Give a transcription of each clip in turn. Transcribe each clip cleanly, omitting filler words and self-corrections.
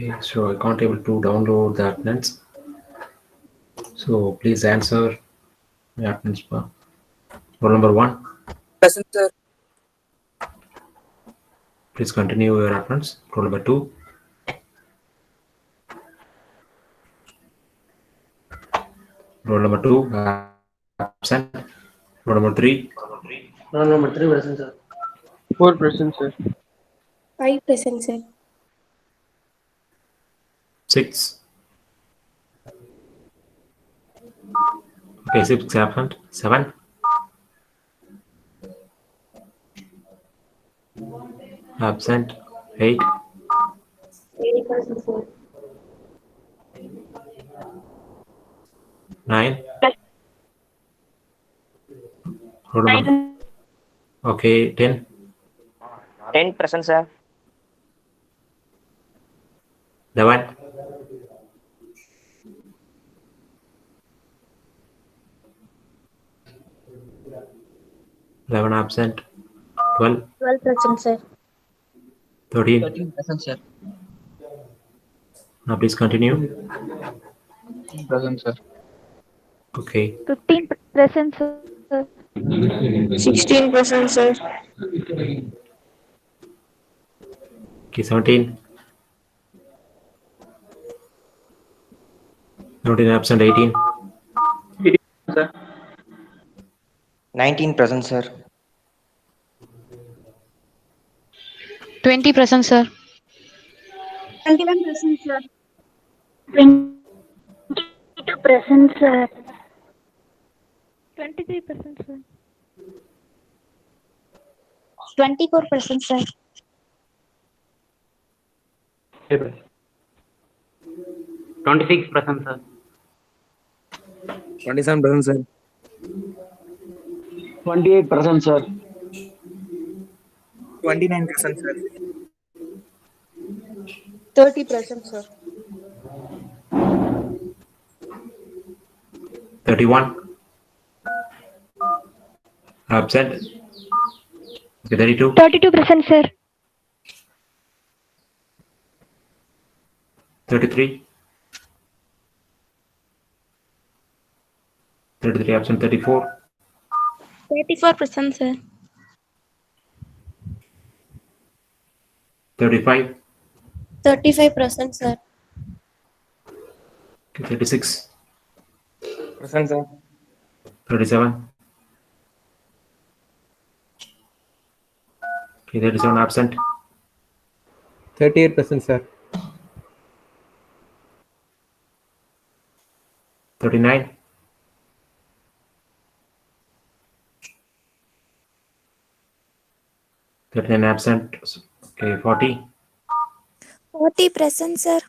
Okay, so I can't able to download the attendance. So please answer the attendance bar. Roll number 1. Present, sir. Please continue your attendance. Roll number 2. Roll number 2, absent. Roll number 3. Roll number 3 present, sir. 4 present, sir. 5 present, sir. 6. Okay, 6 absent. 7. Absent. 8. 80 present, sir. 9. Roll number. Okay, 10. 10 present, sir. 11. 11 absent. 12. 12 present, sir. 13. 13 present, sir. Now please continue. 15 present, sir. Okay. 15 present, sir. 16 present, sir. Okay, 17. 17 absent. 18. Sir. 19 present, sir. 20 present, sir. 21 present, sir. 22 present, sir. 23 present, sir. 24 present, sir. 26 present, sir. 27 present, sir. 28 present, sir. 29 present, sir. 30 present, sir. 31. Absent. Okay, 32. 32 present, sir. 33. 33 absent. 34. 34 present, sir. 35. 35 present, sir. Okay, 36. Present, sir. 37. Okay, 37 absent. 38 present, sir. 39. 39 absent. Okay, 40. 40 present, sir.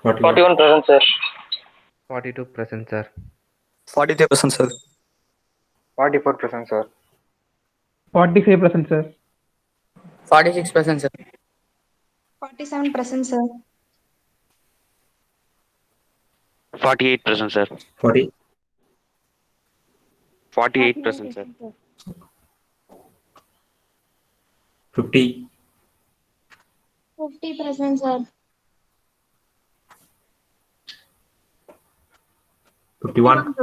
41. 41 present, sir. 42 present, sir. 43 present, sir. 44 present, sir. 45 present, sir. 46 present, sir. 47 present, sir. 48 present, sir. 40. 48 present, sir. 50. 50 present, sir. 51.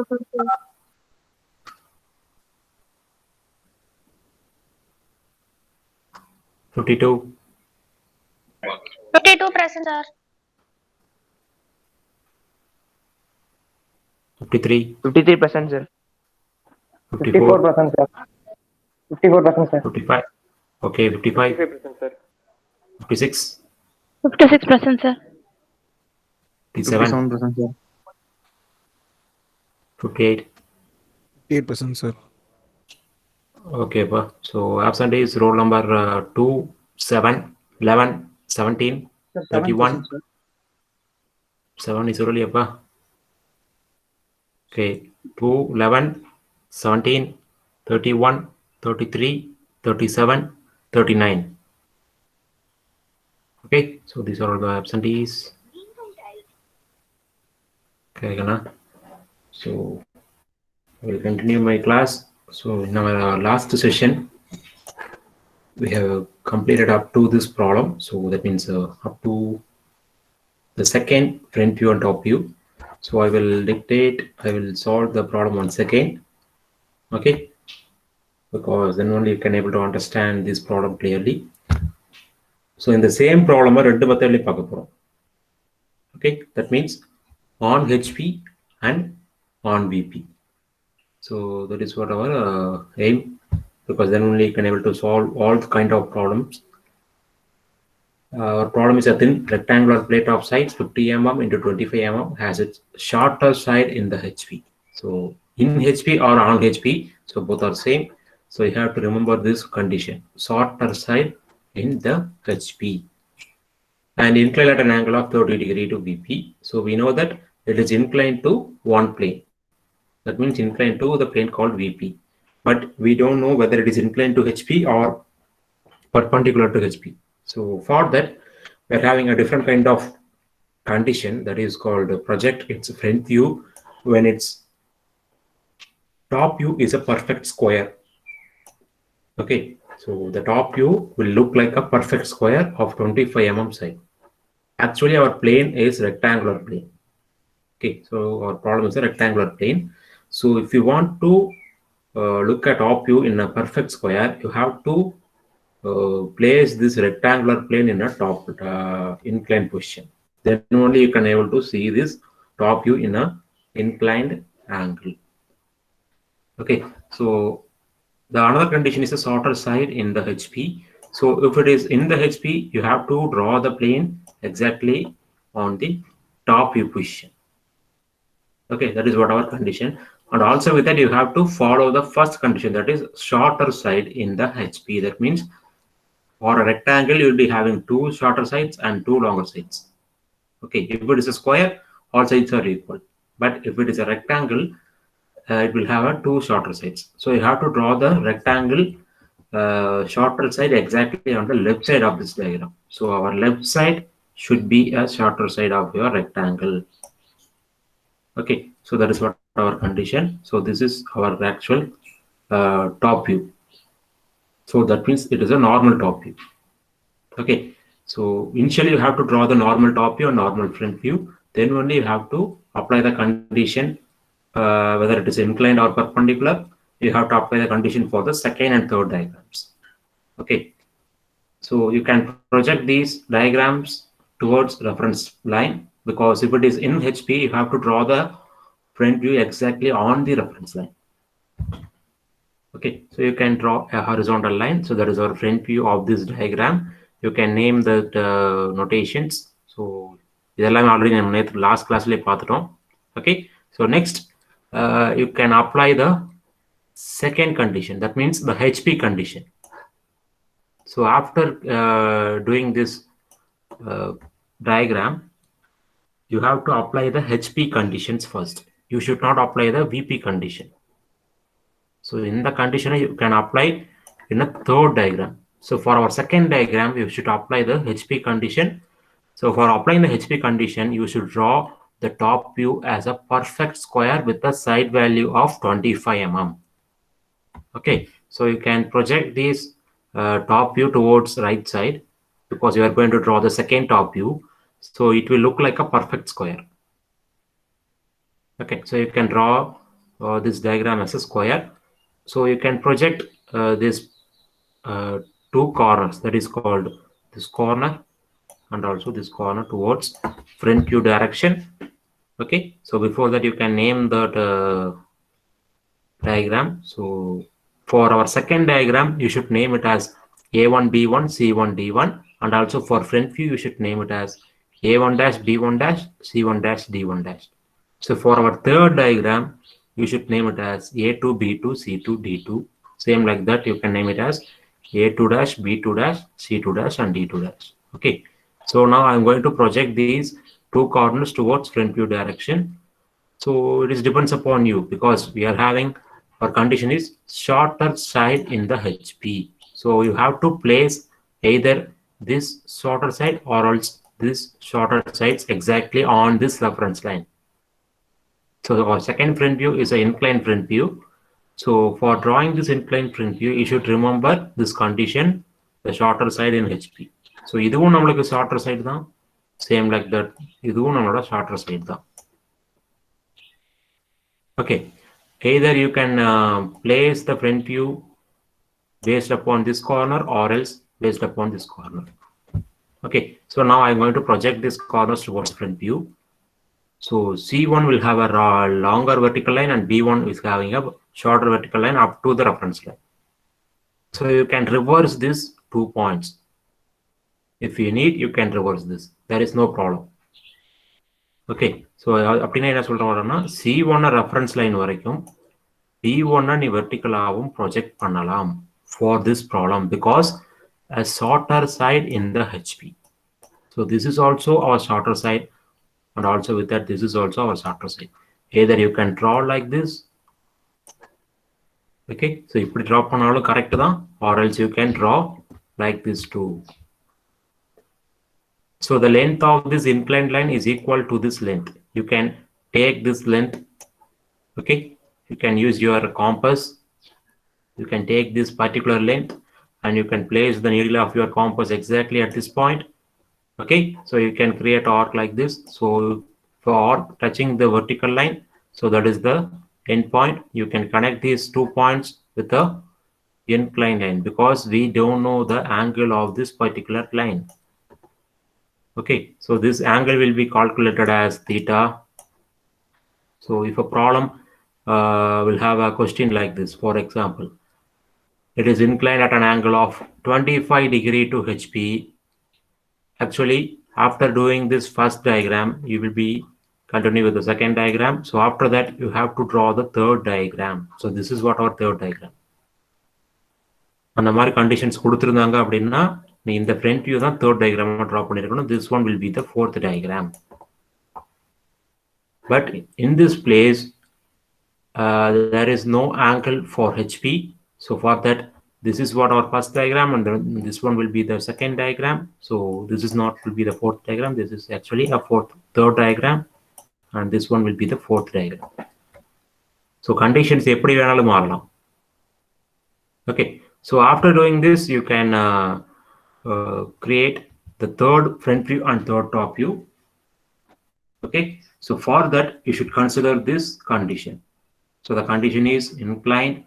52. 52 present, sir. 53. 53 present, sir. 54. present, sir. 54 present, sir. 55. Okay, 55. present, sir. 56. 56 present, sir. 57. present, sir. 58. 8 present, sir. Okay, so absent is roll number 2, 7, 11, 17, 31. 7 is really appa. Okay, 2, 11, 17, 31, 33, 37, 39. Okay, so these are all the absentees. Okay, Gana. So I will continue my class. So in our last session, we have completed up to this problem. So that means up to the second front view and top view. So I will solve the problem once again. Okay, because then only you can able to understand this problem clearly. So in the same problem, ரெண்டு மெத்தட்ல பார்க்க போறோம். Okay, that means on HP and on VP. So that is what our aim, because then only you can able to solve all the kind of problems. Our problem is a thin rectangular plate of size 50 mm into 25 mm has its shorter side in the HP. So in HP or on HP, so both are same. So you have to remember this condition: shorter side in the HP and inclined at an angle of 30 degree to VP. So we know that it is inclined to one plane. That means inclined to the plane called VP. But we don't know whether it is inclined to HP or perpendicular to HP. So for that, we're having a different kind of condition that is called project its front view when its top view is a perfect square. Okay, so the top view will look like a perfect square of 25 mm side. Actually, our plane is rectangular plane. Okay, so our problem is a rectangular plane. So if you want to look at top view in a perfect square, you have to place this rectangular plane in a top inclined position. Then only you can able to see this top view in a inclined angle. Okay, so the another condition is a shorter side in the HP. So if it is in the HP, you have to draw the plane exactly on the top view position. Okay, that is what our condition. And also with that, you have to follow the first condition, that is shorter side in the HP. That means for a rectangle, you will be having two shorter sides and two longer sides. Okay, if it is a square, all sides are equal. But if it is a rectangle, it will have two shorter sides. So you have to draw the rectangle shorter side exactly on the left side of this diagram. So our left side should be a shorter side of your rectangle. Okay, so that is what our condition. So this is our actual top view. So that means it is a normal top view. Okay, so initially you have to draw the normal top view and normal front view. Then only you have to apply the condition whether it is inclined or perpendicular. You have to apply the condition for the second and third diagrams. Okay, so you can project these diagrams towards reference line, because if it is in HP, you have to draw the front view exactly on the reference line. Okay, so you can draw a horizontal line. So that is our front view of this diagram. You can name the notations. So இதெல்லாம் already நம்ம last classல பார்த்துட்டோம். Okay, so next you can apply the second condition, that means the HP condition. So after doing this diagram, you have to apply the HP conditions first. You should not apply the VP condition. So in the condition you can apply in a third diagram. So for our second diagram, you should apply the HP condition. So for applying the HP condition, you should draw the top view as a perfect square with a side value of 25 mm. Okay, so you can project this top view towards right side, because you are going to draw the second top view. So it will look like a perfect square. Okay, so you can draw this diagram as a square. So you can project this two corners, that is called this corner and also this corner towards front view direction. Okay, so before that you can name that diagram. So for our second diagram, you should name it as A1 B1 C1 D1, and also for front view you should name it as A1 dash B1 dash C1 dash D1 dash. So for our third diagram, you should name it as A2 B2 C2 D2. Same like that, you can name it as A2 dash B2 dash C2 dash and D2 dash. Okay, so now I'm going to project these two corners towards front view direction. So it is depends upon you, because we are having our condition is shorter side in the HP. So you have to place either this shorter side or else this shorter sides exactly on this reference line. So our second front view is an inclined front view. So for drawing this inclined front view, you should remember this condition: the shorter side in HP. So இதுவும் நம்மளுக்கு shorter side தான். Same like that. இதுவும் நம்மளோட shorter side தான். Okay. Either you can place the front view based upon this corner or else based upon this corner. Okay. So now I'm going to project this corners towards front view. So C1 will have a longer vertical line and B1 is having a shorter vertical line up to the reference line. So you can reverse this 2 points. If you need, you can reverse this. There is no problem. Okay. So அப்படினா என்ன சொல்றோம்னா C1 reference line வரைக்கும் B1 நீ vertical ஆவும் project பண்ணலாம் for this problem because a shorter side in the HP. So this is also our shorter side and also with that this is also our shorter side. Either you can draw like this. Okay. So இப்படி draw பண்ணாலும் correct தான் or else you can draw like this too. So the length of this inclined line is equal to this length. You can take this length. Okay. You can use your compass. You can take this particular length and you can place the needle of your compass exactly at this point. Okay. So you can create arc like this. So for arc touching the vertical line, so that is the end point. You can connect these 2 points with the inclined line because we don't know the angle of this particular line. Okay, so this angle will be calculated as theta. So if a problem will have a question like this, for example, it is inclined at an angle of 25 degree to HP. Actually, after doing this first diagram, you will be continue with the second diagram. So after that, you have to draw the third diagram. So this is what our third diagram. அந்த மாதிரி conditions கொடுத்துருந்தாங்க அப்படின்னா நீ இந்த front view தான் third diagram draw பண்ணிருக்கணும். This one will be the fourth diagram. But in this place, there is no angle for HP. So for that, this is what our first diagram and this one will be the second diagram. So this is not will be the fourth diagram. This is actually a third diagram and this one will be the fourth diagram. So conditions எப்படி வேணாலும் மாறலாம். Okay. So after doing this, you can create the third front view and third top view. Okay. So for that, you should consider this condition. So the condition is inclined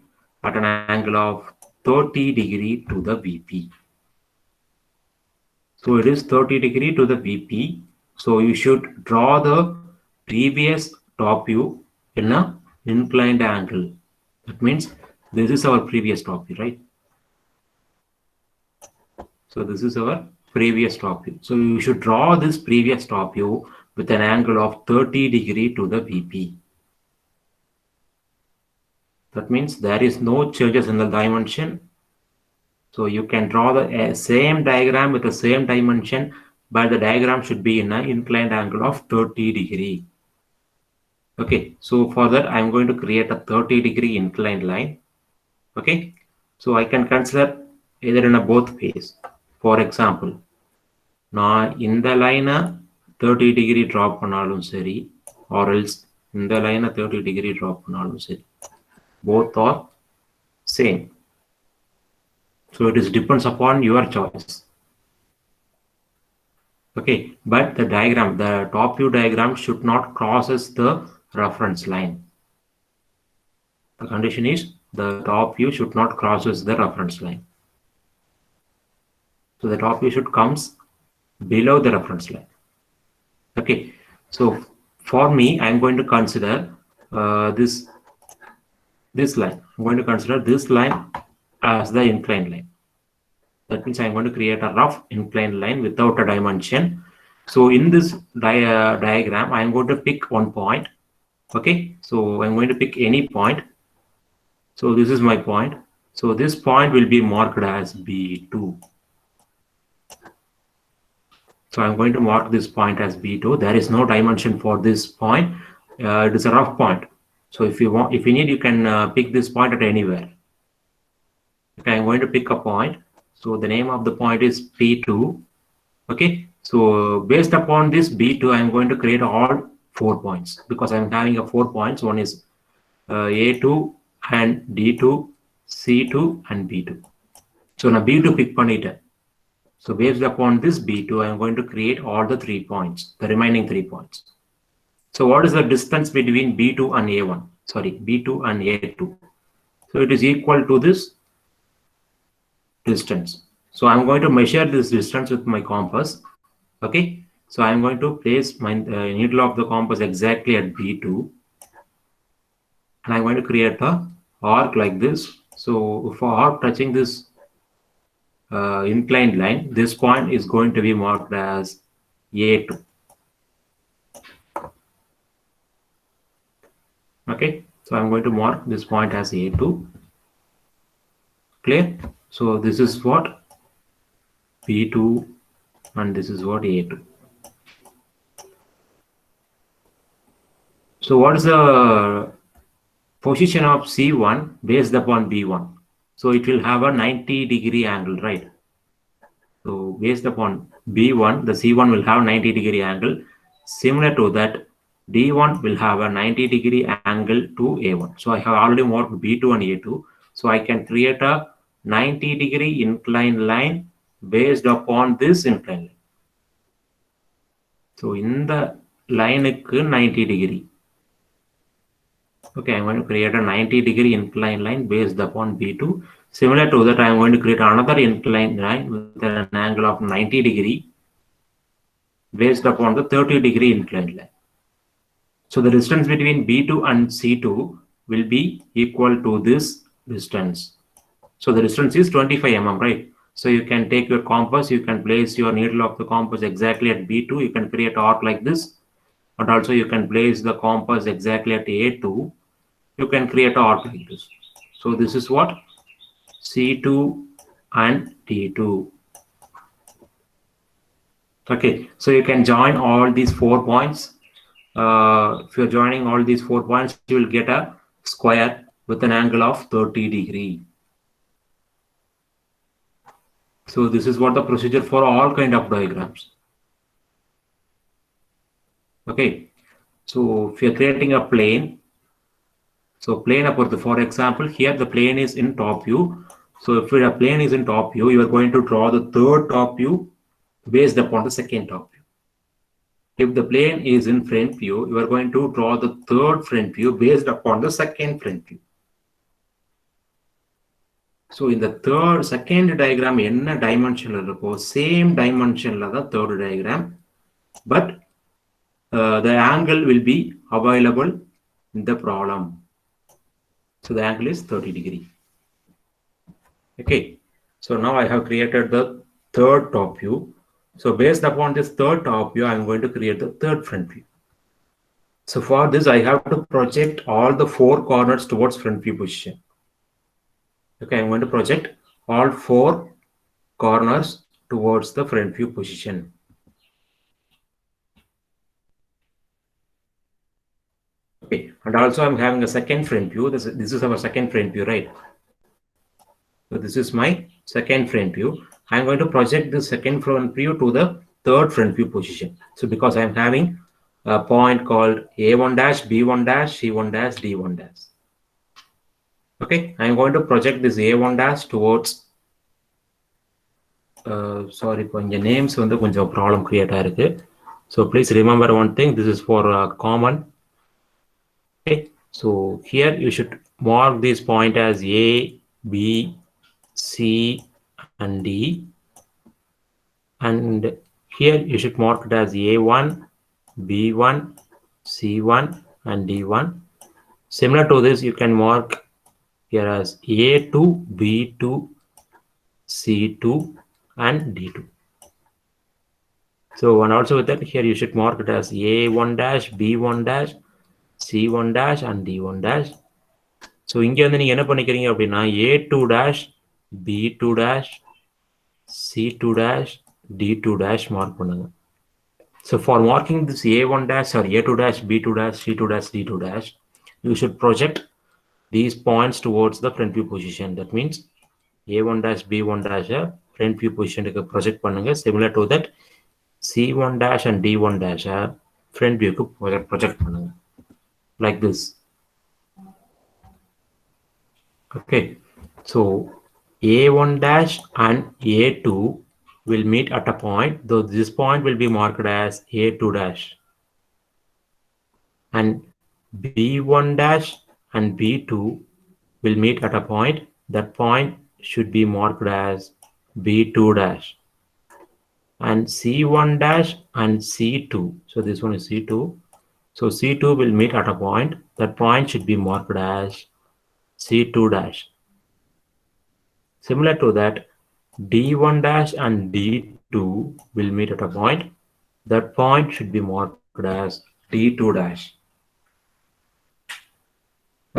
at an angle of 30 degree to the VP. So it is 30 degree to the VP. So you should draw the previous top view in an inclined angle. That means this is our previous top view, right? So this is our previous top view. So you should draw this previous top view with an angle of 30 degree to the VP. That means there is no changes in the dimension. So you can draw the same diagram with the same dimension, but the diagram should be in an inclined angle of 30 degree. Okay. So for that, I'm going to create a 30 degree inclined line. Okay. So I can consider either in a both ways. For example, நான் இந்த லைனை 30 degree drop பண்ணாலும் சரி or else இந்த லைனை 30 degree drop பண்ணாலும் சரி, both are same. So it is depends upon your choice. Okay, but the diagram, the top view diagram should not crosses the reference line. The condition is the top view should not crosses the reference line. So the top view should comes below the reference line. Okay. So for me, I'm going to consider this line. I'm going to consider this line as the inclined line. That means I'm going to create a rough inclined line without a dimension. So in this diagram, I'm going to pick one point. Okay. So I'm going to pick any point. So this is my point. So this point will be marked as B2. So I'm going to mark this point as B2. There is no dimension for this point. It is a rough point. So if you want, if you need, you can pick this point at anywhere. Okay, I'm going to pick a point. So the name of the point is P2. Okay. So based upon this B2, I'm going to create all 4 points because I'm having a 4 points. One is A2 and D2, C2 and B2. So now B2 pick பண்ணிட்டேன். So based upon this B2, I am going to create all the 3 points, the remaining 3 points. So what is the distance between B2 and A1? Sorry, B2 and A2. So it is equal to this distance. So I'm going to measure this distance with my compass. Okay. So I'm going to place my needle of the compass exactly at B2. And I'm going to create a arc like this. So for arc touching this inclined line, this point is going to be marked as A2. Okay, so I'm going to mark this point as A2. Clear? So this is what B2 and this is what A2. So what is the position of C1 based upon B1? So it will have a 90-degree angle, right? So based upon B1, the C1 will have 90-degree angle. Similar to that, D1 will have a 90-degree angle to A1. So I have already marked B2 and A2. So I can create a 90-degree inclined line based upon this inclined line. So in the line 90 degree. Okay, I'm going to create a 90-degree inclined line based upon B2. Similar to that, I'm going to create another inclined line with an angle of 90 degree based upon the 30-degree inclined line. So the distance between B2 and C2 will be equal to this distance. So the distance is 25 mm, right? So you can take your compass, you can place your needle of the compass exactly at B2, you can create an arc like this, but also you can place the compass exactly at A2, you can create an arc like this. So this is what C2 and D2. Okay, so you can join all these 4 points. If you're joining all these 4 points, you will get a square with an angle of 30 degree. So this is what the procedure for all kind of diagrams. Okay, so if you're creating a plane, so plane upward, for example, here the plane is in top view. So if your plane is in top view, you are going to draw the third top view based upon the second top view. If the plane is in front view, you are going to draw the third front view based upon the second front view. So in the second diagram, என்ன dimension இருக்கோ same dimension the third diagram, but the angle will be available in the problem. So the angle is 30 degree. Okay, so now I have created the third top view. So based upon this third top view, I am going to create the third front view. So for this, I have to project all the 4 corners towards front view position. Okay, I'm going to project all 4 corners towards the front view position. Okay, and also I'm having a second front view. This is our second front view, right? So this is my second front view. I'm going to project the second front view to the third front view position. So because I'm having a point called A1 dash, B1 dash, C1 dash, D1 dash. Okay, I'm going to project this A1 dash towards sorry, கொஞ்சம் names வந்து கொஞ்சம் problem create ஆயிருக்கு. So please remember one thing, this is for common. Okay, so here you should mark this point as A, B, C and D, and here you should mark it as A1, B1, C1 and D1. Similar to this, you can mark here as A2, B2, C2 and D2. So and also with that, here you should mark it as A1 dash, B1 dash, C1 dash and D1 dash. So இங்க வந்து நீங்க என்ன பண்ணிக்கிறீங்க அப்படின்னா A2 dash, B2 dash, C2 dash, D2 dash mark பண்ணுங்க. So for marking this A1 dash or A2 dash, B2 dash, C2 dash, D2 dash, you should project these points towards the front view position. That means A1 dash, B1 dash front view position project பண்ணுங்க. Similar to that, C1 dash and D1 dash front view project பண்ணுங்க. Like this. Okay, so A1 dash and A2 will meet at a point, though this point will be marked as A2 dash. And B1 dash and B2 will meet at a point. That point should be marked as B2 dash. And C1 dash and C2. So this one is C2. So C2 will meet at a point. That point should be marked as C2 dash. Similar to that, D1 dash and D2 will meet at a point. That point should be marked as D2 dash.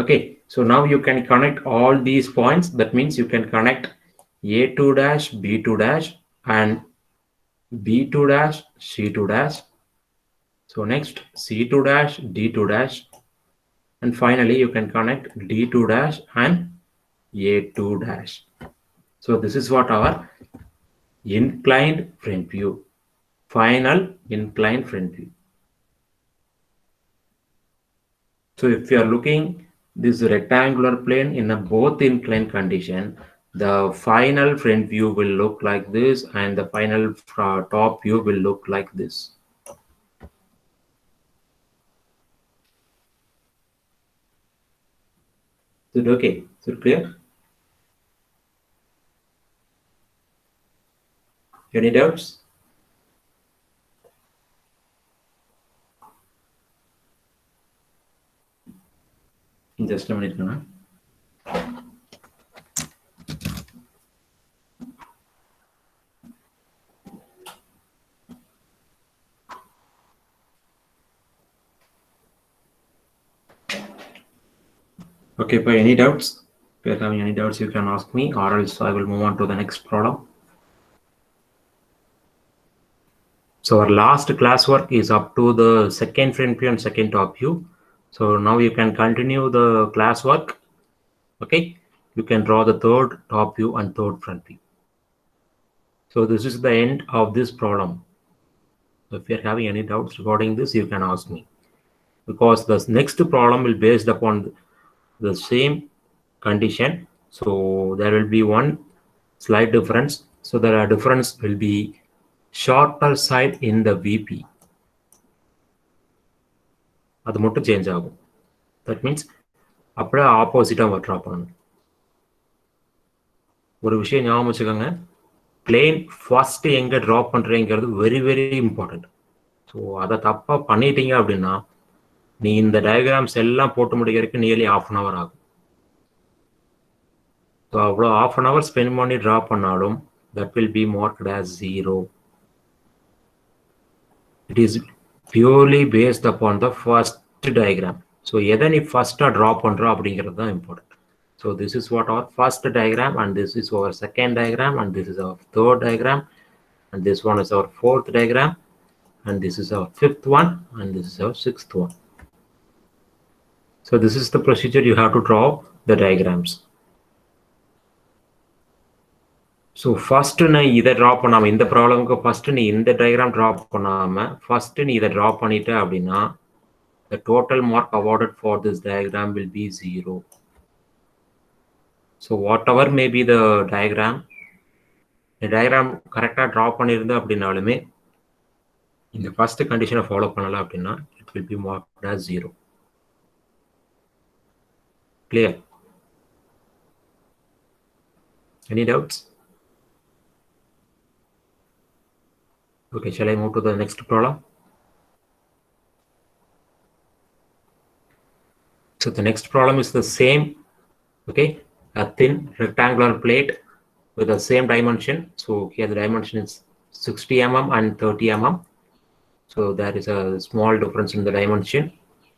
Okay, so now you can connect all these points. That means you can connect A2 dash, B2 dash, and B2 dash, C2 dash. So next C2 dash, D2 dash, and finally you can connect D2 dash and A2 dash. So this is what our inclined front view, final inclined front view. So if you are looking this rectangular plane in a both inclined condition, the final front view will look like this and the final top view will look like this. Is it okay? Is it clear? Any doubts? Just a minute now. Okay, but any doubts? If you're having any doubts, you can ask me, or else I will move on to the next problem. So our last classwork is up to the second front view and second top view. So now you can continue the classwork. Okay, you can draw the third top view and third front view. So this is the end of this problem. So if you're having any doubts regarding this, you can ask me, because the next problem will be based upon the same condition. So there will be one slight difference. So the difference will be shorter side in the VP. அது மட்டும் change ஆகும். That means அப்படியே ஆப்போசிட்டாக draw பண்ணணும். ஒரு விஷயம் ஞாபகம் வச்சுக்கோங்க, பிளேன் ஃபர்ஸ்ட் எங்கே ட்ரா பண்ணுறேங்கிறது வெரி வெரி இம்பார்ட்டண்ட். ஸோ அதை தப்பாக பண்ணிட்டீங்க அப்படின்னா நீ இந்த டயக்ராம்ஸ் எல்லாம் போட்டு முடிக்கிறதுக்கு நியர்லி ½ hour ஆகும். ஸோ அவ்வளோ ½ hour ஸ்பெண்ட் பண்ணி ட்ரா பண்ணாலும் that will be marked as 0. It is purely based upon the first diagram. So எதை நீ ஃபர்ஸ்டா ட்ரா பண்ற அப்படிங்கிறது தான் important. So this is what our first diagram, and this is our second diagram, and this is our third diagram, and this one is our fourth diagram, and this is our fifth one, and this is our sixth one. So this is the procedure you have to draw the diagrams. So first நான் இதை draw பண்ணாமல், இந்த ப்ராப்ளமுக்கு first நீ இந்த diagram draw பண்ணாமல் first நீ இதை draw பண்ணிட்ட அப்படின்னா the total mark awarded for this diagram will be 0. So whatever may be the diagram, கரெக்டாக ட்ரா பண்ணியிருந்தா அப்படின்னாலுமே இந்த ஃபர்ஸ்ட் கண்டிஷனை ஃபாலோ பண்ணலாம் அப்படின்னா it will be marked as 0. Clear? Any doubts? Okay, shall I move to the next problem? So the next problem is the same. Okay, a thin rectangular plate with the same dimension. So here the dimension is 60 mm and 30 mm. So there is a small difference in the dimension.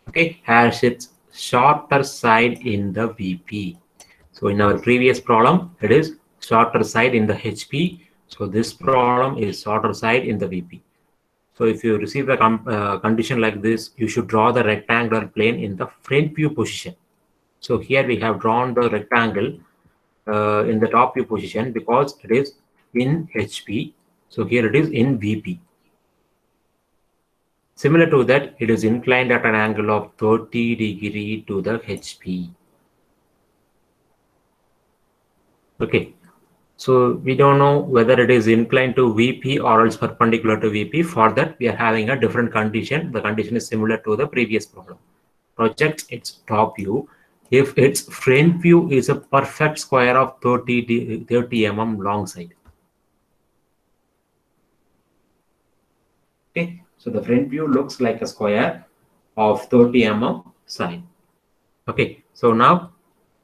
Okay, has its shorter side in the VP. So in our previous problem, it is shorter side in the HP. So this problem is shorter side in the VP. So if you receive a condition like this, you should draw the rectangular plane in the front view position. So here we have drawn the rectangle in the top view position because it is in HP. So here it is in VP. Similar to that, it is inclined at an angle of 30 degrees to the HP. Okay. So we don't know whether it is inclined to VP or else perpendicular to VP. For that, we are having a different condition. The condition is similar to the previous problem. Project its top view if its front view is a perfect square of 30 mm long side. Okay, so the front view looks like a square of 30 mm side. Okay, so now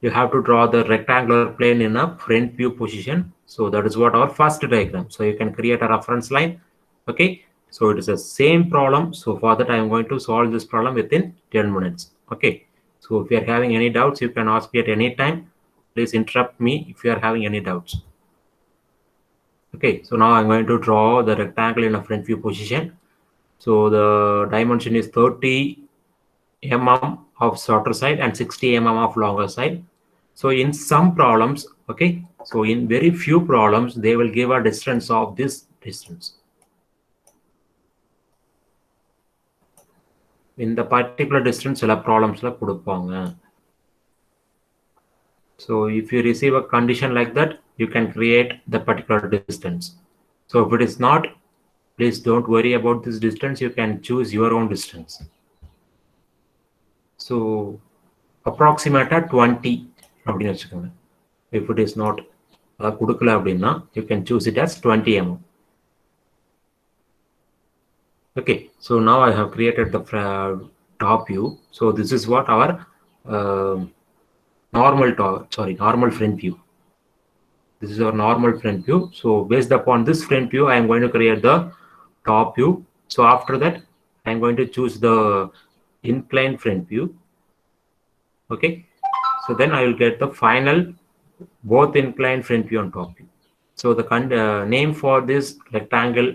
you have to draw the rectangular plane in a front view position. So that is what our first diagram. So you can create a reference line. Okay, so it is the same problem. So for that, I am going to solve this problem within 10 minutes. Okay, so if you are having any doubts, you can ask me at any time. Please interrupt me if you are having any doubts. Okay, so now I'm going to draw the rectangle in a front view position. So the dimension is 30 mm of shorter side and 60 mm of longer side. So in some problems, okay, so in very few problems, they will give a distance of this distance. In the particular distance, சில problemsல கொடுப்பாங்க. So if you receive a condition like that, you can create the particular distance. So if it is not, please don't worry about this distance. You can choose your own distance. So approximate 20 அப்படின்னு வச்சுக்கோங்க. If it is not கொடுக்கல அப்படின்னா, you can choose it as 20 mm. Okay, so now I have created the top view. So this is what our normal front view. This is our normal front view. So based upon this front view, I am going to create the top view. So after that, I am going to choose the inclined front view. Okay, so then I will get the final both inclined front view and top view. So the name for this rectangle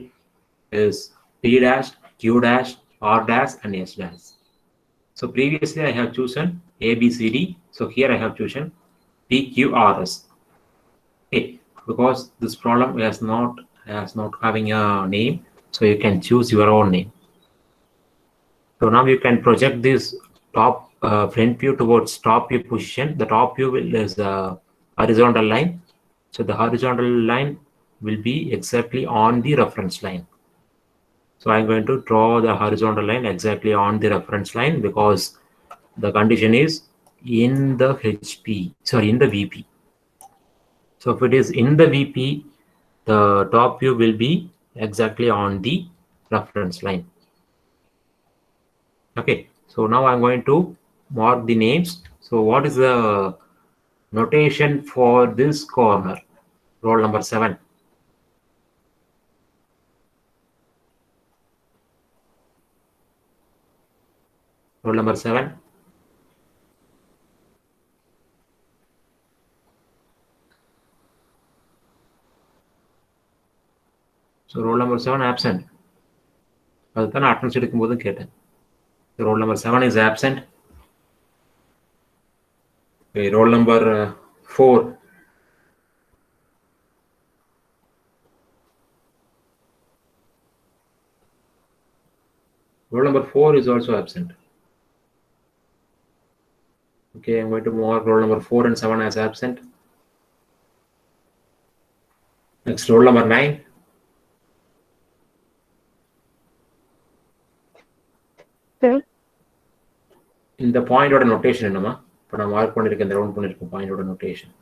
is P dash, Q dash, R dash, and S dash. So previously I have chosen A, B, C, D. So here I have chosen P, Q, R, S. Okay, because this problem is not having a name, so you can choose your own name. So now you can project this top front view towards top view position. The top view is a horizontal line. So the horizontal line will be exactly on the reference line. So I'm going to draw the horizontal line exactly on the reference line because the condition is in the in the VP. So if it is in the VP, the top view will be exactly on the reference line. Okay, so now I'm going to mark the names. So what is the notation for this corner? Roll number 7. Roll number 7. So roll number 7 absent. அதுதான் attendance எடுக்கும்போது கேட்டேன். Roll number 7 is absent. Okay, roll number 4. Roll number 4 is also absent. Okay, I'm going to mark roll number 4 and 7 as absent. Next, roll number 9. Sir. இந்த பாயிண்டோட notation என்னமா? இப்போ நான் mark பண்ணிருக்கேன், இந்த round பண்ணிருக்கேன் பாயிண்டோட notation.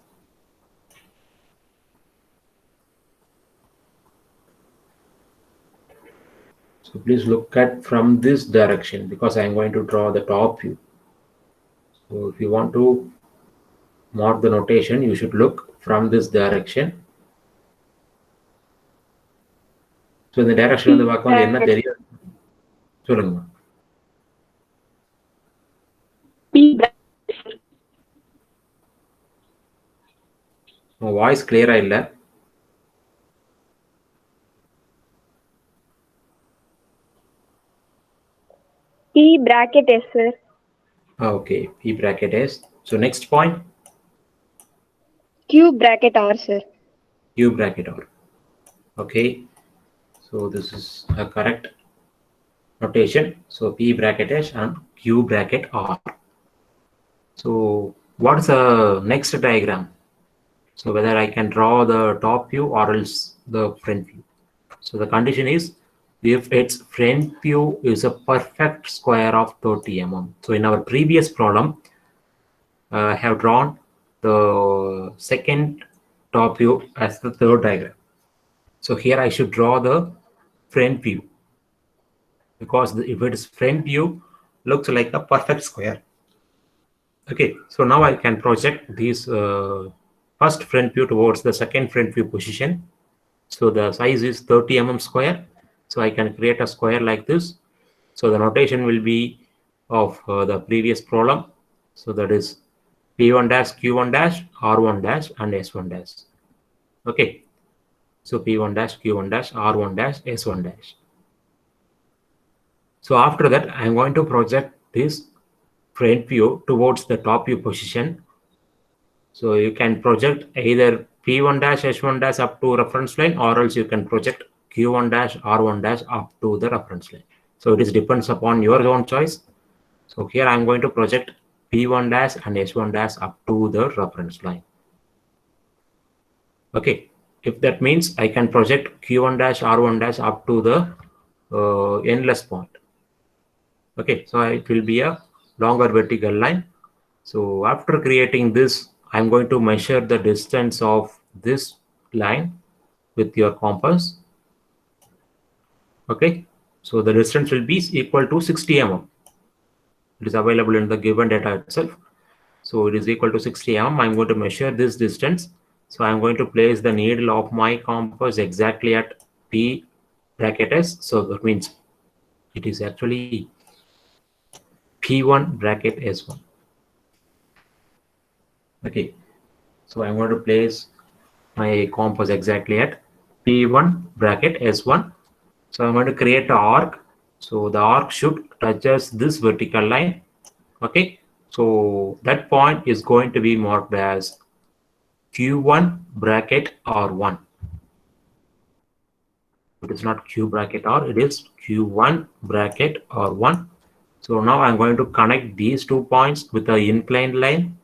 So please look at from this direction because I am going to draw the top view. So if you want to mark the notation, you should look from this direction. So இந்த direction வந்து பார்க்கும்போது என்ன தெரியும் சொல்லுங்க. உங்க voice கிளியரா இல்ல. P bracket S, sir. Okay, P bracket S. So next point. Q bracket R, sir. Q bracket R. Okay, so this is a correct notation. So P bracket S and Q bracket R. So what is the next diagram? So whether I can draw the top view or else the front view. So the condition is if its front view is a perfect square of 30 mm. So in our previous problem, I have drawn the second top view as the third diagram. So here I should draw the front view, because if it is front view, looks like a perfect square. Okay, so now I can project this first front view towards the second front view position. So the size is 30 mm square. So I can create a square like this. So the notation will be of the previous problem. So that is P1 dash, Q1 dash, R1 dash, and S1 dash. Okay. So P1 dash, Q1 dash, R1 dash, S1 dash. So after that, I'm going to project this front view towards the top view position. So you can project either P1 dash, S1 dash up to reference line, or else you can project Q1 dash, R1 dash up to the reference line. So it is depends upon your own choice. So here I'm going to project P1 dash and S1 dash up to the reference line. Okay, if that means I can project Q1 dash, R1 dash up to the endless point. Okay, so it will be a longer vertical line. So after creating this, I'm going to measure the distance of this line with your compass. Okay, so the distance will be equal to 60 mm. It is available in the given data itself. So it is equal to 60 mm. I'm going to measure this distance. So I'm going to place the needle of my compass exactly at P bracket S. So that means it is actually P1 bracket S1. Okay, so I'm going to place my compass exactly at P1 bracket S1. So I'm going to create an arc. So the arc should touches this vertical line. Okay, so that point is going to be marked as Q1 bracket R1. It is not Q bracket R, it is Q1 bracket R1. So now I'm going to connect these 2 points with the inclined line.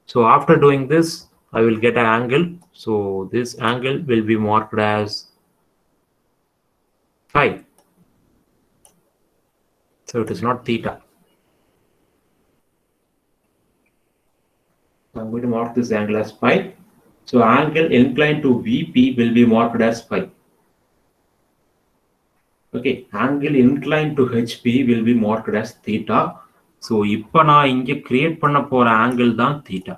So after doing this, I will get an angle. So this angle will be marked as phi. So it is not theta. So I'm going to mark this angle as phi. So angle inclined to VP will be marked as phi. Okay, angle inclined to HP will be marked as theta. So இப்போ நான் இங்க create பண்ண போற angle தான் theta.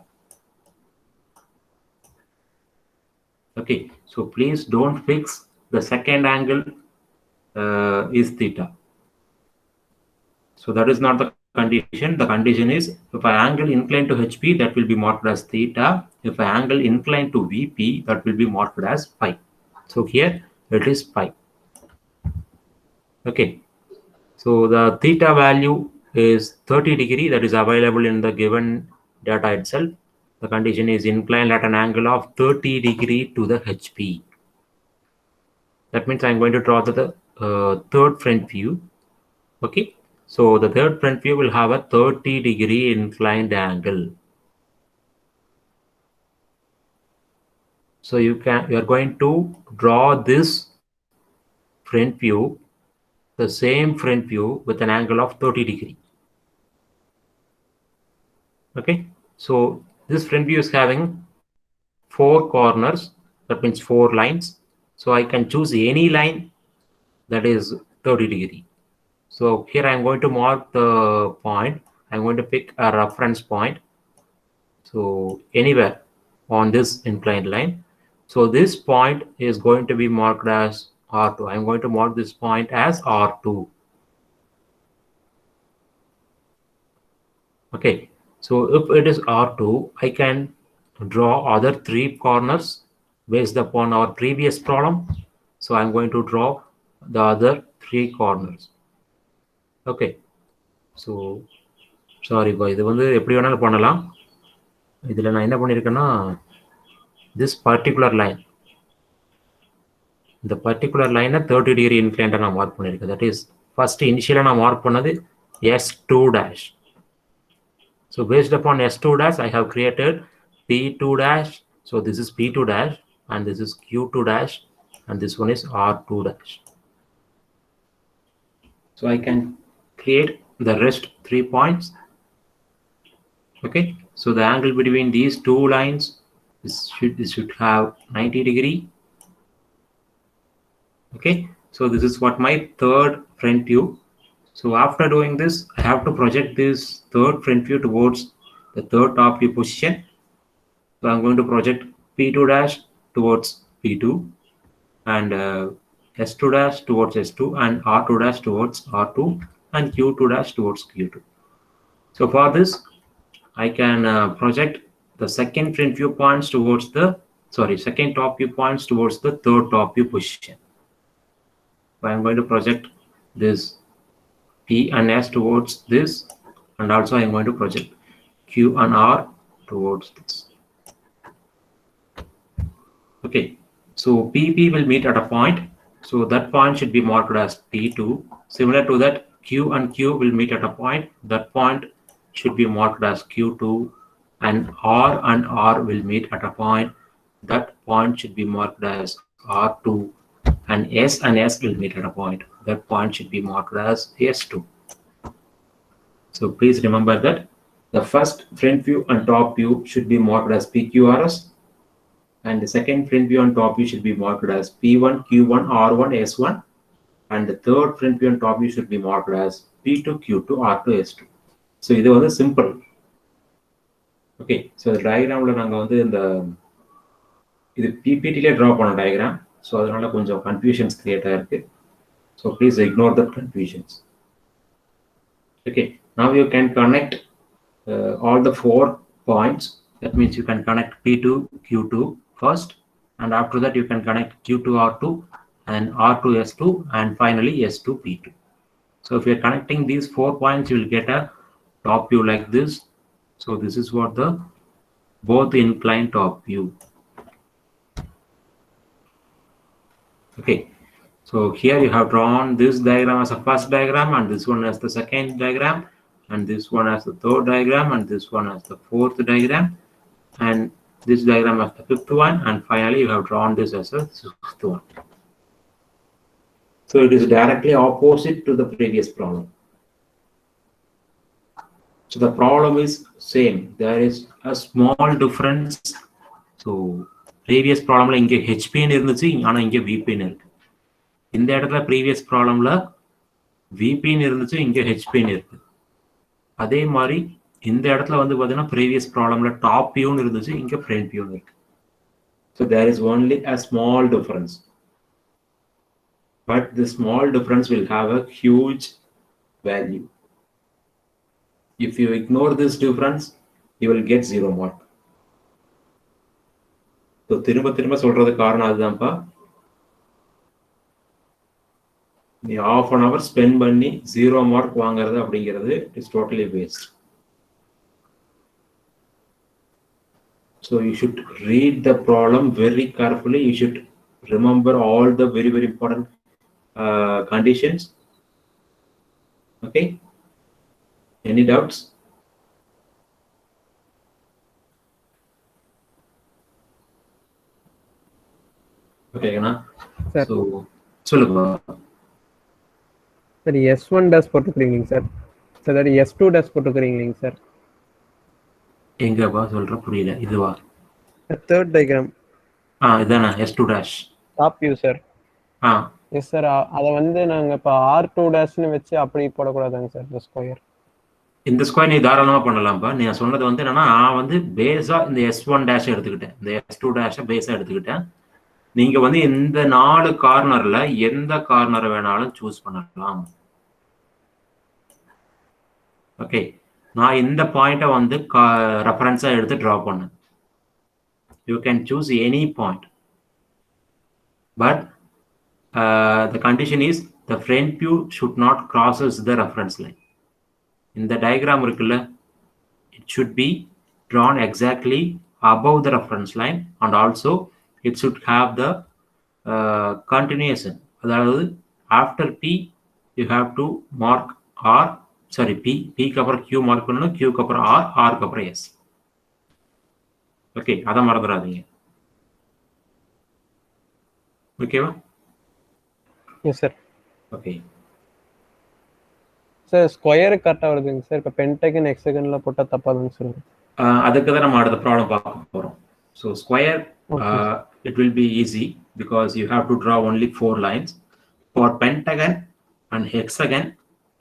Okay, so please don't fix the second angle is theta. So that is not the condition. The condition is if I angle inclined to HP, that will be marked as theta. If I angle inclined to VP, that will be marked as phi. So here it is phi. Okay, so the theta value is 30 degree, that is available in the given data itself. The condition is inclined at an angle of 30 degree to the HP. That means I'm going to draw the third front view. Okay, so the third front view will have a 30 degree inclined angle. So you are going to draw this front view, the same front view with an angle of 30 degree. Okay, so this front view is having 4 corners, that means 4 lines. So I can choose any line that is 30 degree. So here I'm going to mark the point. I'm going to pick a reference point. So anywhere on this inclined line. So this point is going to be marked as R2. I'm going to mark this point as R2. Okay, so if it is R2, I can draw other 3 corners based upon our previous problem. So I'm going to draw the other 3 corners. Okay, so sorry boy, இது வந்து எப்படி வேணாலும் பண்ணலாம். இதில் நான் என்ன பண்ணியிருக்கேன்னா this particular line, the particular line 30 degree inclined நான் மார்க் பண்ணியிருக்கேன். That is first initially நான் மார்க் பண்ணது S2 dash. So based upon S2 dash, I have created P2 dash, So this is P2 dash, and this is Q2 dash, and this one is R2 dash. So I can create the rest 3 points. Okay, so the angle between these two lines this should have 90 degree. Okay, so this is what my third front view. So after doing this, I have to project this third front view towards the third top view position. So I'm going to project P2 dash towards P2, and S2 dash towards S2, and R2 dash towards R2, and Q2 dash towards Q2. So for this, I can project the second front view points towards the, second top view points towards the third top view position. So I'm going to project this P and S towards this, and also I'm going to project Q and R towards this. Okay, so PP will meet at a point, so that point should be marked as P2. Similar to that, Q and Q will meet at a point, that point should be marked as Q2, and R will meet at a point, that point should be marked as R2, and S will meet at a point, that point should be marked as S2. So please remember that the first front view and top view should be marked as PQRS, and the second front view and top view should be marked as P1, Q1, R1, S1, and the third front view and top view should be marked as P2, Q2, R2, S2. So இது வந்து simple. Okay, so the diagramல நாங்க வந்து இந்த இது PPT-ல draw பண்ண diagram, so அதனால கொஞ்சம் confusions create ஆயிருக்கு. So please ignore the confusions. Okay, now you can connect all the 4 points. That means you can connect P2, Q2 first, and after that you can connect Q2, R2, and R2, S2, and finally S2, P2. So if you're connecting these 4 points, you will get a top view like this. So this is what the both incline top view. Okay, so here you have drawn this diagram as a first diagram, and this one as the second diagram, and this one as the third diagram, and this one as the fourth diagram, and this diagram as the fifth one, and finally you have drawn this as a sixth one. So it is directly opposite to the previous problem. So the problem is same. There is a small difference. So previous problem inge HP irundhuchu, ana inge VP irukku. இந்த இடத்துல previous problemல VP irundhuchu, inge HP irukku. அதே மாதிரி இந்த இடத்துல வந்து பாத்தீங்கன்னா previous problemல top view இருந்துச்சு, இங்க front view இருக்கு. So there is only a small difference, but the small difference will have a huge value. If you ignore this difference, you will get 0 mark. So திரும்ப திரும்ப சொல்றது காரணம் அதுதான்ப்பா. நீ half an hour spend பண்ணி 0 mark வாங்குறது அப்படிங்கிறது is totally waste. So you should read the problem very carefully. You should remember all the very, very important conditions. Okay. Any doubts? Okay, Gana. Sir. So, சொல்லுங்க. Sir S1 dash போட்டுக்கிறீங்க sir. Sir S2 dash போட்டுக்கிறீங்க sir. எங்கப்பா சொல்ற புரியல. இதுவா? Third diagram. இதானா S2 dash. Top view sir. Yes sir, அத வந்து நாங்க இப்ப R2 டேஷ்னு வெச்சு அப்படி போடக்கூடாதாங்க சார் இந்த ஸ்கொயர்? இந்த ஸ்கொயர் நீ தாராளமா பண்ணலாம்ப்பா. நீ சொன்னது வந்து என்னன்னா, நான் வந்து பேஸா இந்த S1 டேஷ் எடுத்துக்கிட்டேன், இந்த S2 டேஷை பேஸா எடுத்துக்கிட்டேன். நீங்க வந்து இந்த 4 கார்னர்ல எந்த கார்னர் வேணாலும் சூஸ் பண்ணலாம். ஓகே, நான் இந்த பாயிண்ட்டை வந்து ரெஃபரன்ஸா எடுத்து டிரா பண்ணேன். You can choose any point, but the condition is the front view should not crosses the reference line. இந்த diagram இருக்குல்ல, it should be drawn exactly above the reference line, and also it should have the continuation. அதாவது after P you have to mark R, sorry, P க்கு அப்புறம் Q mark பண்ணணும், Q க்கு அப்புறம் R, R க்கு அப்புறம் S. Okay, அதை மறந்துடாதீங்க. Okay. Yes sir. Okay. Sir square கரெக்டாக வருதுங்க சார். இப்போ பென்டகன் ஹெக்ஸகன்லாம் போட்டால் தப்பாதுங்க சார். அதுக்கு தான் நம்ம அடுத்த ப்ராப்ளம் பார்க்க போகிறோம். So square Okay. it will be easy because you have to draw only 4 lines for pentagon and hexagon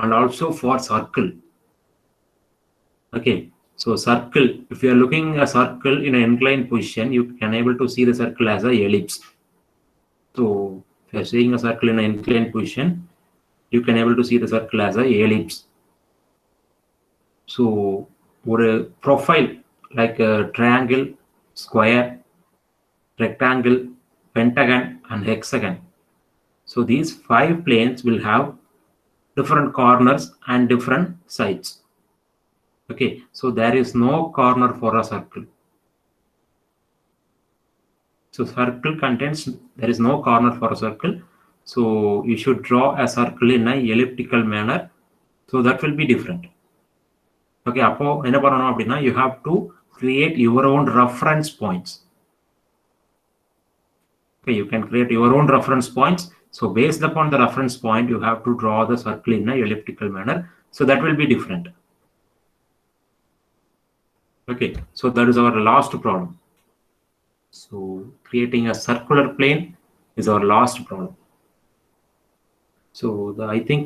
and also for circle. Okay, so circle, if you are looking a circle in an inclined position, you can able to see the circle as a ellipse. So if you are seeing a circle in an inclined position, you can able to see the circle as a ellipse. So ஒரு profile like a triangle, square, rectangle, pentagon and hexagon. So these 5 planes will have different corners and different sides. Okay, so there is no corner for a circle. So circle contains, there is no corner for a circle. So you should draw a circle in an elliptical manner. So that will be different. Okay, அப்போ என்ன பண்ணணும் அப்படின்னா you have to create your own reference points. Okay, you can create your own reference points. So based upon the reference point, you have to draw the circle in an elliptical manner. So that will be different. Okay, so that is our last problem. So creating a circular plane is our last problem. So I think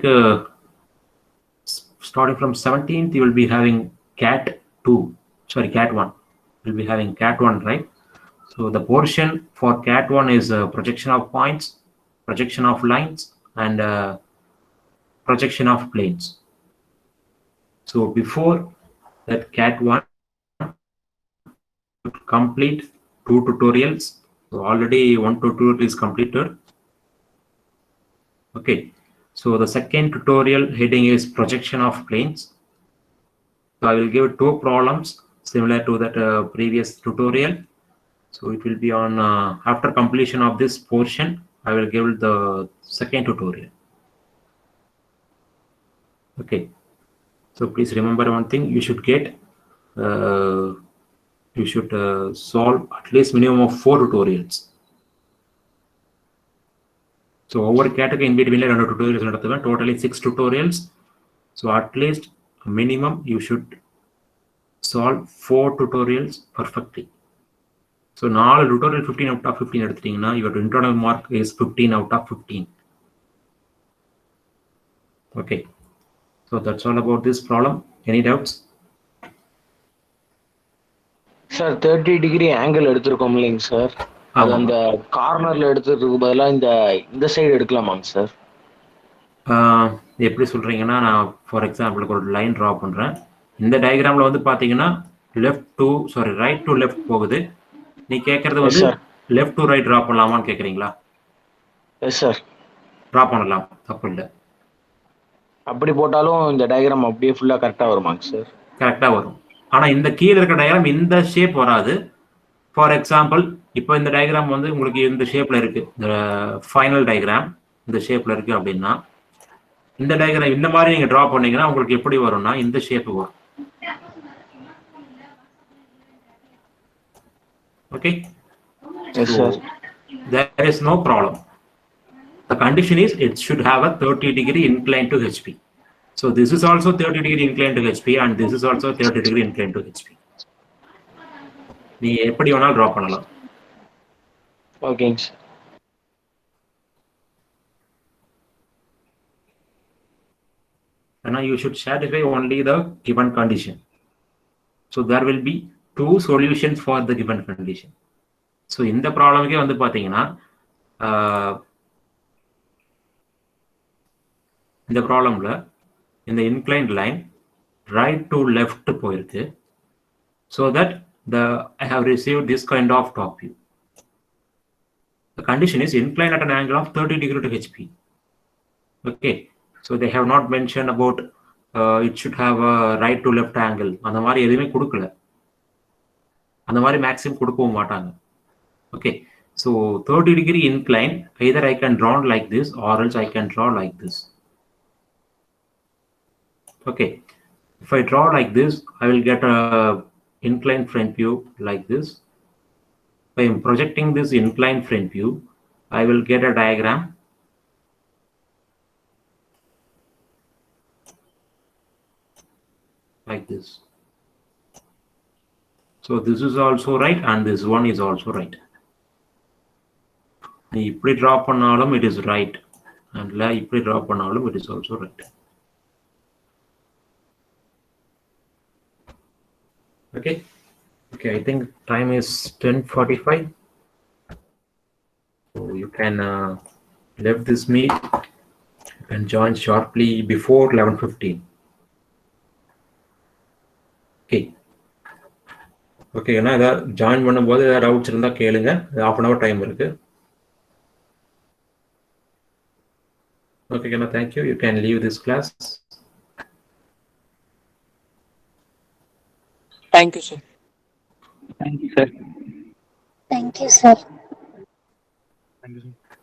starting from 17th, you will be having cat 2, sorry, cat 1. You'll be having cat 1, right? So the portion for cat 1 is projection of points, projection of lines, and projection of planes. So before that cat 1, complete 2 tutorials. So already 1 tutorial is completed. Okay, so the second tutorial heading is projection of planes. So I will give 2 problems similar to that previous tutorial. So it will be on after completion of this portion, I will give the second tutorial. Okay, so please remember one thing, you should get you should solve at least minimum of 4 tutorials. So over category in between 2 tutorials நடத்துவேன், totally 6 tutorials. So at least minimum you should solve 4 tutorials perfectly. So 4 tutorial 15 out of 15 எடுத்துட்டீங்கன்னா your internal mark is 15 out of 15. Okay, so that's all about this problem. Any doubts? Sir 30 degree angle எடுத்திருக்கோம் இல்லைங்க sir, அது அந்த கார்னர்ல எடுத்துறதுக்கு பதிலாக இந்த side எடுக்கலாமாங்க sir? எப்படி சொல்றீங்கன்னா, நான் ஃபார் எக்ஸாம்பிளுக்கு ஒரு லைன் ட்ரா பண்றேன். இந்த டயக்ராம்ல வந்து பாத்தீங்கன்னா ரைட் டு லெஃப்ட் போகுது. நீ கேட்கறது வந்து லெஃப்ட் டு ரைட் ட்ரா பண்ணலாமான்னு கேக்குறீங்களா? எஸ் சார், ட்ரா பண்ணலாம், தப்பு இல்லை. அப்படி போட்டாலும் இந்த டயக்ராம் அப்படியே ஃபுல்லா கரெக்டா வருமாங்க சார்? கரெக்டா வரும். ஆனா இந்த கீழே இருக்க டயக்ராம் இந்த ஷேப் வராது. ஃபார் எக்ஸாம்பிள் இப்போ இந்த டயக்ராம் வந்து உங்களுக்கு இந்த ஷேப்ல இருக்கு, இந்த ஃபைனல் டயக்ராம் இந்த ஷேப்ல இருக்கு அப்படின்னா, இந்த டயக்ராம் இந்த மாதிரி நீங்க டிரா பண்ணீங்கன்னா உங்களுக்கு எப்படி வரும்னா இந்த ஷேப் வரும். Okay, so there is no problem. The condition is it should have a 30 degree incline to HP. So this is also 30 degree incline to HP and this is also 30 degree incline to HP. நீ எப்படி வேணாலும் draw பண்ணலாம். ஓகேங்க sir. And now you should satisfy only the given condition. So there will be 2 solutions for the given condition. So இந்த ப்ராப்ளம்க்கே வந்து பாத்தீங்கன்னா இந்த ப்ராப்ளம்ல இந்த inclined line right to left போயிருக்கு. So that I have received this kind of top view. The condition is inclined at an angle of 30 degree to HP. Okay, so they have not mentioned about it should have a right to left angle. அந்த மாதிரி எதுவுமே கொடுக்கல, அந்த மாதிரி maximum கொடுக்கவும் மாட்டாங்க. Okay, so 30 degree incline, either I can draw like this or else I can draw like this. Okay, if I draw like this, I will get a inclined front view like this. If I am projecting this inclined front view, I will get a diagram. Like this. So this is also right and this one is also right. இப்படி draw பண்ணாலும் it is right and இப்படி draw பண்ணாலும் it is also right. Okay. Okay, I think time is 10:45. So you can leave this meet. You can join sharply before 11:15. Okay. Okay, ஏன்னா ஏதாவது join பண்ணும்போது ஏதாவது doubts இருந்தால் கேளுங்க. half an hour time இருக்கு. Okay, Kana, thank you. You can leave this class. Thank you, sir. Thank you, sir. Thank you, sir. Thank you, sir.